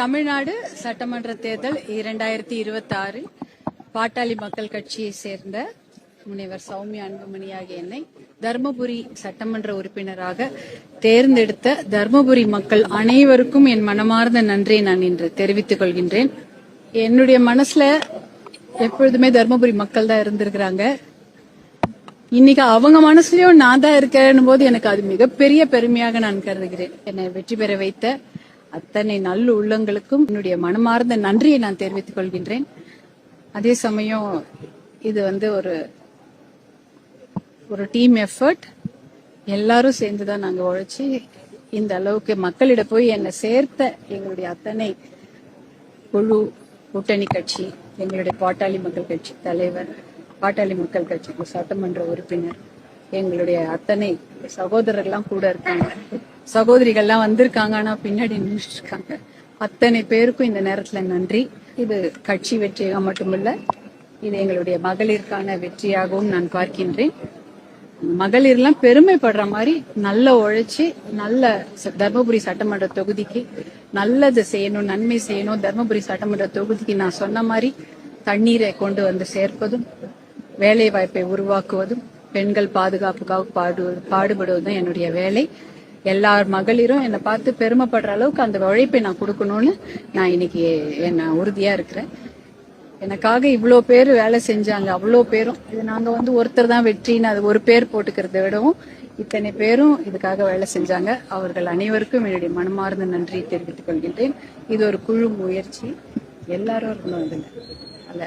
தமிழ்நாடு சட்டமன்ற தேர்தல் 2026 பாட்டாளி மக்கள் கட்சியை சேர்ந்த முனைவர் சௌமியா அன்புமணி ஆகிய என்னை தர்மபுரி சட்டமன்ற உறுப்பினராக தேர்ந்தெடுத்த தர்மபுரி மக்கள் அனைவருக்கும் என் மனமார்ந்த நன்றியை நான் இன்று தெரிவித்துக் கொள்கின்றேன். என்னுடைய மனசுல எப்பொழுதுமே தர்மபுரி மக்கள் தான் இருந்திருக்கிறாங்க. இன்னைக்கு அவங்க மனசுலயும் நான் தான் இருக்கேன் போது எனக்கு அது மிகப்பெரிய பெருமையாக நான் கருதுகிறேன். என்னை வெற்றி பெற வைத்த அத்தனை நல்ல உள்ளங்களுக்கும் என்னுடைய மனமார்ந்த நன்றியை நான் தெரிவித்துக் கொள்கின்றேன். அதே சமயம் இது ஒரு டீம் எஃபர்ட். எல்லாரும் சேர்ந்துதான் நாங்க உழைச்சி இந்த அளவுக்கு மக்களிட போய் என்னை சேர்த்த எங்களுடைய அத்தனை குழு, கூட்டணி கட்சி, எங்களுடைய பாட்டாளி மக்கள் கட்சி தலைவர், பாட்டாளி மக்கள் கட்சிக்கு சட்டமன்ற உறுப்பினர், எங்களுடைய அத்தனை சகோதரர்லாம் கூட இருக்காங்க, சகோதரிகள்லாம் வந்திருக்காங்க, ஆனா பின்னாடி நின்றுட்டு இருக்காங்க. அத்தனை பேருக்கும் இந்த நேரத்துல நன்றி. இது கட்சி வெற்றியாக மட்டுமல்ல, இது எங்களுடைய மகளிருக்கான வெற்றியாகவும் நான் பார்க்கின்றேன். மகளிர்லாம் பெருமைப்படுற மாதிரி நல்ல உழைச்சி நல்ல தர்மபுரி சட்டமன்ற தொகுதிக்கு நல்லது செய்யணும், நன்மை செய்யணும். தர்மபுரி சட்டமன்ற தொகுதிக்கு நான் சொன்ன மாதிரி தண்ணீரை கொண்டு வந்து சேர்ப்பதும், வேலை வாய்ப்பை உருவாக்குவதும், பெண்கள் பாதுகாப்புக்காக பாடுபடுவதும் என்னுடைய வேலை. எல்லார் மகளிரும் என்னை பார்த்து பெருமைப்படுற அளவுக்கு அந்த உழைப்பை நான் கொடுக்கணும்னு நான் இன்னைக்கு நான் உறுதியா இருக்கிறேன். எனக்காக இவ்வளோ பேர் வேலை செஞ்சாங்க. அவ்வளோ பேரும் இது நாங்க ஒருத்தர் தான் வெற்றின்னு அது ஒரு பேர் போட்டுக்கிறத விடவும் இத்தனை பேரும் இதுக்காக வேலை செஞ்சாங்க. அவர்கள் அனைவருக்கும் என்னுடைய மனமார்ந்த நன்றியை தெரிவித்துக் கொள்கின்றேன். இது ஒரு குழு முயற்சி, எல்லாரும் இருக்கணும். இதுல